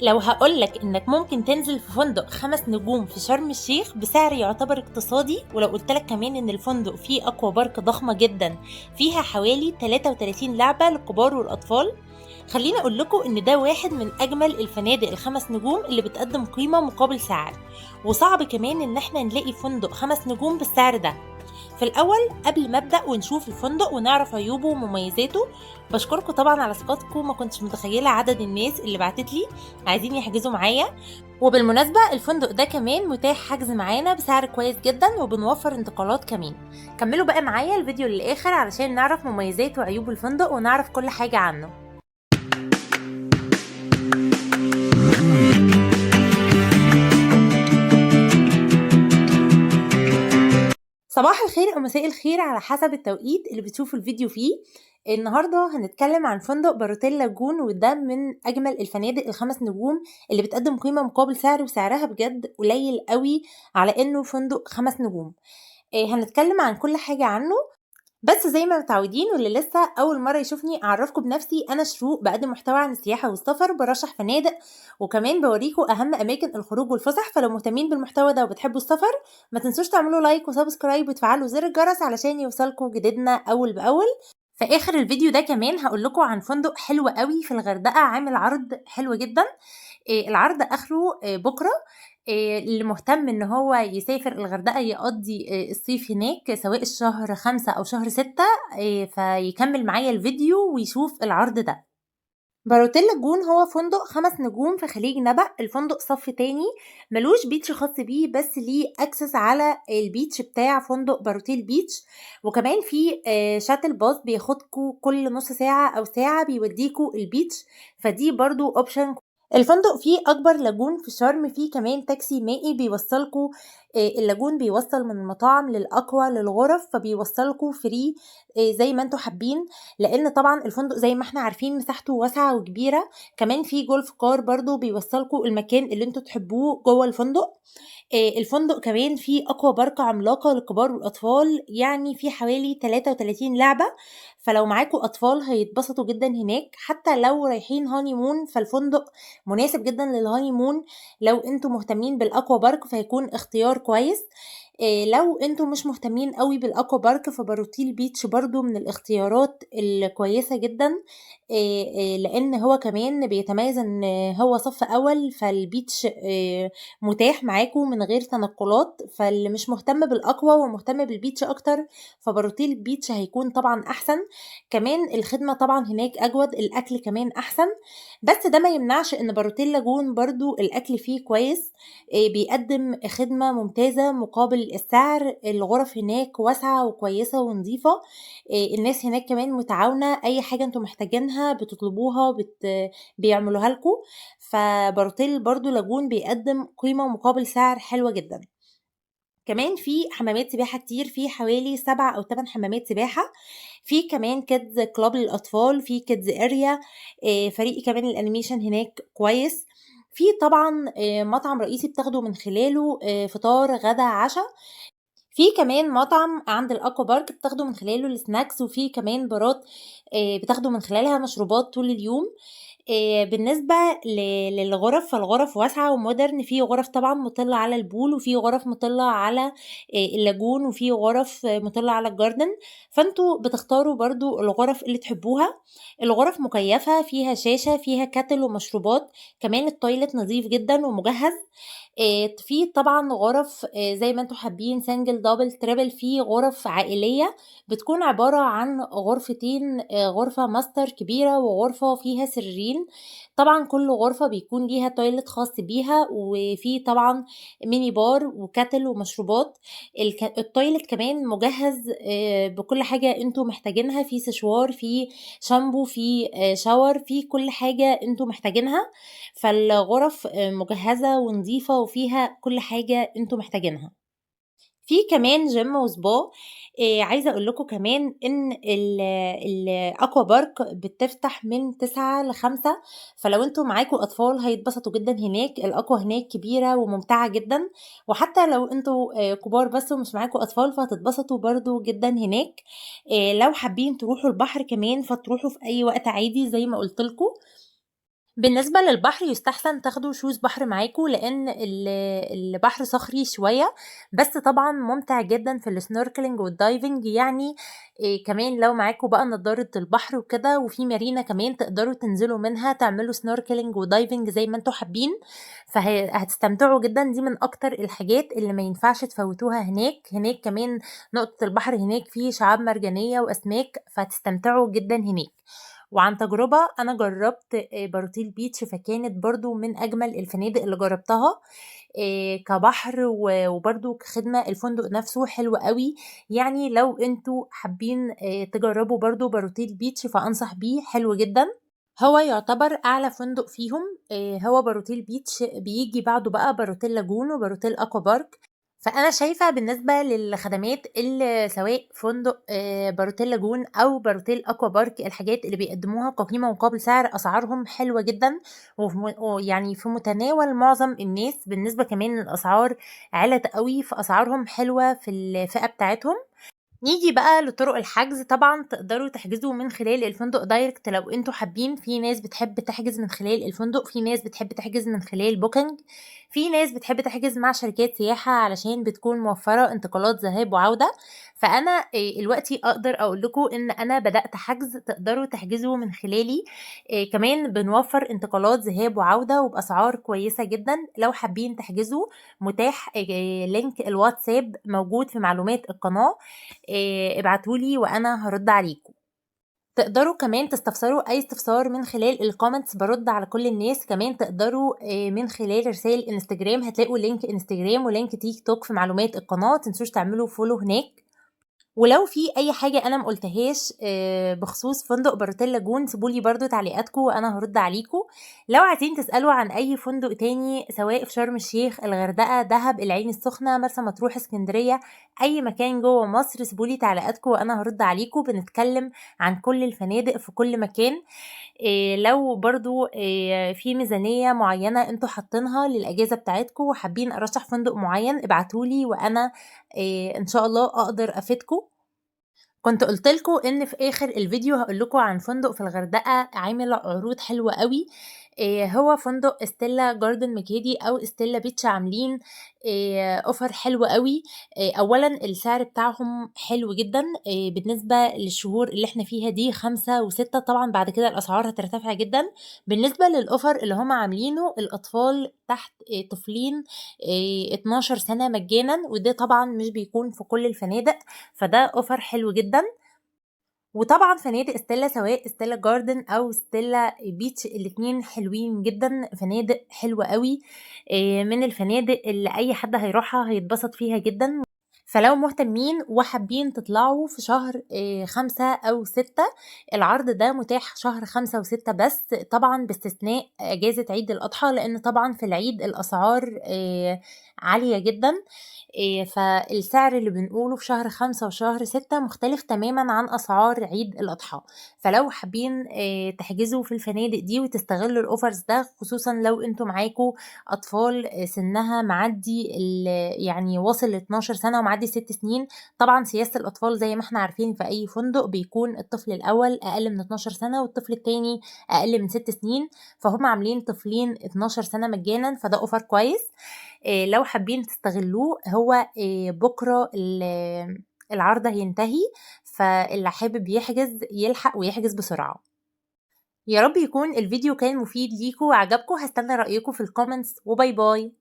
لو هقولك انك ممكن تنزل في فندق 5 نجوم في شرم الشيخ بسعر يعتبر اقتصادي، ولو قلتلك كمان ان الفندق فيه اكوا بارك ضخمة جدا فيها حوالي 33 لعبة للكبار والاطفال، خليني اقول لكم ان ده واحد من اجمل الفنادق ال5 نجوم اللي بتقدم قيمة مقابل سعر. وصعب كمان ان احنا نلاقي فندق 5 نجوم بالسعر ده. في الأول قبل ما أبدأ ونشوف الفندق ونعرف عيوبه ومميزاته، بشكركم طبعا على ثقتكم. ما كنتش متخيلة عدد الناس اللي بعتتلي عايزين يحجزوا معايا. وبالمناسبة الفندق ده كمان متاح حجز معانا بسعر كويس جدا وبنوفر انتقالات كمان. كملوا بقى معايا الفيديو للآخر علشان نعرف مميزات وعيوب الفندق ونعرف كل حاجة عنه. صباح الخير أو مساء الخير على حسب التوقيت اللي بتشوفوا الفيديو فيه. النهاردة هنتكلم عن فندق باروتيل لاجون، وده من أجمل الفنادق ال5 نجوم اللي بتقدم قيمة مقابل سعر، وسعرها بجد قليل قوي على إنه فندق 5 نجوم. هنتكلم عن كل حاجة عنه، بس زي ما متعودين واللي لسه اول مره يشوفني اعرفكم بنفسي. انا شروق، بقدم محتوى عن السياحه والسفر، برشح فنادق، وكمان بوريكم اهم اماكن الخروج والفسح. فلو مهتمين بالمحتوى ده وبتحبوا السفر، ما تنسوش تعملوا لايك وسبسكرايب وتفعلوا زر الجرس علشان يوصلكم جديدنا اول باول. في اخر الفيديو ده كمان هقول لكم عن فندق حلو قوي في الغردقه، عامل عرض حلو جدا. العرض اخره بكره. اللي مهتم ان هو يسافر الغردقة يقضي الصيف هناك، سواء الشهر 5 او شهر 6، فيكمل معايا الفيديو ويشوف العرض ده. باروتيل لاجون هو فندق 5 نجوم في خليج نبأ. الفندق صف تاني، ملوش بيتش خاص بيه، بس ليه اكسس على البيتش بتاع فندق باروتيل بيتش. وكمان في شاتل باص بياخدكوا كل نص ساعة او ساعة بيوديكوا البيتش، فدي برضو اوبشن. الفندق فيه اكبر لاجون في شرم، فيه كمان تاكسي مائي بيوصلكوا. اللاجون بيوصل من المطاعم للاكوا للغرف، فبيوصلكوا فري زي ما انتوا حابين، لان طبعا الفندق زي ما احنا عارفين مساحته واسعة وكبيرة. كمان في جولف كار برضو بيوصلكوا المكان اللي انتوا تحبوه جوه الفندق. الفندق كمان فيه اكوا بارك عملاقة للكبار والاطفال، يعني في حوالي 33 لعبة. فلو معاكوا اطفال هيتبسطوا جدا هناك. حتى لو رايحين هاني مون فالفندق مناسب جدا للهاني مون. لو انتوا مهتمين بالاكوا بارك فهيكون اختيار كويس. لو انتوا مش مهتمين قوي بالاكوا بارك فباروتيل بيتش برضو من الاختيارات الكويسة جدا. لان هو كمان بيتميز ان هو صف اول، فالبيتش متاح معاكم من غير تنقلات. فاللي مش مهتم بالاكوا ومهتم بالبيتش اكتر فباروتيل بيتش هيكون طبعا احسن. كمان الخدمة طبعا هناك اجود، الاكل كمان احسن. بس ده ما يمنعش ان باروتيل لاجون برضو الاكل فيه كويس. بيقدم خدمة ممتازة مقابل السعر. الغرف هناك واسعة وكويسة ونظيفة. الناس هناك كمان متعاونة، اي حاجة انتوا محتاجينها بتطلبوها بيعملوها لكم. فباروتيل برضو لاجون بيقدم قيمة مقابل سعر حلوة جدا. كمان في حمامات سباحة كتير، في حوالي 7 أو 8 حمامات سباحة. في كمان كيدز كلاب للأطفال، في كيدز اريا. فريق كمان الانيميشن هناك كويس. في طبعا مطعم رئيسي بتاخده من خلاله فطار غدا عشاء. في كمان مطعم عند الاكوا بارك بتاخده من خلاله السناكس، وفي كمان بارات بتاخده من خلالها مشروبات طول اليوم. بالنسبة للغرف فالغرف واسعة ومودرن. في غرف طبعا مطلة على البول، وفي غرف مطلة على اللاجون، وفي غرف مطلة على الجاردن. فانتوا بتختاروا برضو الغرف اللي تحبوها. الغرف مكيفة، فيها شاشة، فيها كاتل ومشروبات. كمان التويلت نظيف جدا ومجهز. في طبعا غرف زي ما انتوا حابين، سنجل دبل تريبل. في غرف عائلية بتكون عبارة عن غرفتين، غرفة ماستر كبيرة وغرفة فيها سريرين. طبعا كل غرفة بيكون ليها تويلت خاص بيها، وفي طبعا ميني بار وكاتل ومشروبات. التويلت كمان مجهز بكل حاجة انتوا محتاجينها، في سشوار، في شامبو، في شاور، في كل حاجة انتوا محتاجينها. فالغرف مجهزة ونظيفة وفيها كل حاجة انتوا محتاجينها. في كمان جيم وسبا. عايزة اقول لكم كمان ان الاكوا بارك بتفتح من 9 ل5. فلو انتوا معاكوا اطفال هيتبسطوا جدا هناك. الاكوا هناك كبيرة وممتعة جدا. وحتى لو انتوا كبار بس ومش معاكوا اطفال فهتتبسطوا برضو جدا هناك. لو حابين تروحوا البحر كمان فتروحوا في اي وقت عادي زي ما قلت لكم. بالنسبة للبحر يستحسن تاخدوا شوز بحر معاكم لأن البحر صخري شوية، بس طبعًا ممتع جدًا في الsnorkeling والdiving يعني كمان لو معاكم بقى نضارة البحر وكده، وفي مارينا كمان تقدروا تنزلوا منها تعملوا snorkeling وdiving زي ما أنتم حابين، هتستمتعوا جدًا. دي من أكتر الحاجات اللي ما ينفعش تفوتوها هناك. هناك كمان نقطة البحر هناك فيه شعاب مرجانية وأسماك، فهتستمتعوا جدًا هناك. وعن تجربة أنا جرّبت باروتيل بيتش، فكانت برضه من أجمل الفنادق اللي جرّبتها كبحر وبرضه كخدمة. الفندق نفسه حلو أوي، يعني لو أنتم حابين تجرّبوا برضه باروتيل بيتش فأنصح بيه، حلو جدًا. هو يعتبر أعلى فندق فيهم. هو باروتيل بيتش بييجي بعده بقى باروتيل لاجون وباروتيل أكوا بارك. فأنا شايفة بالنسبة للخدمات اللي سواء فندق باروتيل لاجون أو باروتيل أكوا بارك، الحاجات اللي بيقدموها كقيمة مقابل سعر أسعارهم حلوة جدًا، ويعني في متناول معظم الناس. بالنسبة كمان للأسعار عِلَت أوي، فأسعارهم حلوة في الفئة بتاعتهم. نيجي بقى لطرق الحجز. طبعًا تقدروا تحجزوا من خلال الفندق direct لو أنتم حابين. في ناس بتحب تحجز من خلال الفندق، في ناس بتحب تحجز من خلال booking، في ناس بتحب تحجز مع شركات سياحة علشان بتكون موفّرة انتقالات ذهاب وعودة. فأنا الوقتي أقدر أقول لكم إن أنا بدأت حجز، تقدروا تحجزوا من خلالي. كمان بنوفّر انتقالات ذهاب وعودة وبأسعار كويسة جدًا. لو حابين تحجزوا متاح لينك الواتساب موجود في معلومات القناة، ابعتوا لي وأنا هارُد عليكم. تقدروا كمان تستفسروا أي استفسار من خلال الcomments، بارُد على كل الناس. كمان تقدروا من خلال رسايل إنستجرام، هتلاقوا لينك إنستجرام ولينك تيك توك في معلومات القناة، متنسوش تعملوا follow هناك. ولو في أي حاجة أنا ما قُلتهاش بخصوص فندق باروتيل لاجون، سيبوا لي برضه تعليقاتكم وأنا هارُد عليكم. لو عايزين تسألوا عن أي فندق تاني سواء في شرم الشيخ، الغردقة، دهب، العين السخنة، مرسى مطروح، إسكندرية، أي مكان جوّه مصر، سيبوا لي تعليقاتكم وأنا هارُد عليكم. بنتكلم عن كل الفنادق في كل مكان. لو برضه في ميزانية معيّنة أنتم حاطينها للأجازة بتاعتكم وحابين أرشّح فندق معيّن، ابعتوا لي وأنا إن شاء الله أقدر أفيدكم. كنت قُلت لكم إن في آخر الفيديو هاقول لكم عن فندق في الغردقة عامل عروض حلوة أوي. هو فندق ستيلا جاردن مكادي أو ستيلا بيتش، عاملين offer حلو أوي. أولًا السعر بتاعهم حلو جدًا بالنسبة للشهور اللي إحنا فيها دي 5 و6. طبعًا بعد كده الأسعار هترتفع جدًا. بالنسبة للoffer اللي هُم عاملينه، الأطفال تحت طفلين 12 سنة مجانًا، وده طبعًا مش بيكون في كل الفنادق، فده offer حلو جدًا. وطبعًا فنادق ستيلا سواء ستيلا جاردن أو ستيلا بيتش، الاتنين حلوين جدًا، فنادق حلوة أوي. من الفنادق اللي أي حد هيروحها هيتبسط فيها جدًا. فلو مهتمين وحابين تطلعوا في شهر 5 أو 6، العرض ده متاح شهر 5 و6 بس، طبعًا باستثناء أجازة عيد الأضحى، لإن طبعًا في العيد الأسعار عالية جدًا. فالسعر اللي بنقوله في شهر 5 وشهر 6 مختلف تمامًا عن أسعار عيد الأضحى. فلو حابين تحجزوا في الفنادق دي وتستغلوا الoffers ده، خصوصًا لو أنتم معاكم أطفال سنها معدّي يعني واصل ل12 سنة ومعدّي 6 سنين. طبعًا سياسة الأطفال زي ما إحنا عارفين في أي فندق بيكون الطفل الأول أقل من 12 سنة والطفل التاني أقل من 6 سنين، فهُم عاملين طفلين 12 سنة مجانًا، فده offer كويس. لو حابين تستغلوه، هو بُكرة العرض هينتهي، فاللي حابب يحجز يلحق ويحجز بسرعة. يا رب يكون الفيديو كان مفيد ليكم وعجبكم. هاستنى رأيكم في الcomments وباي باي.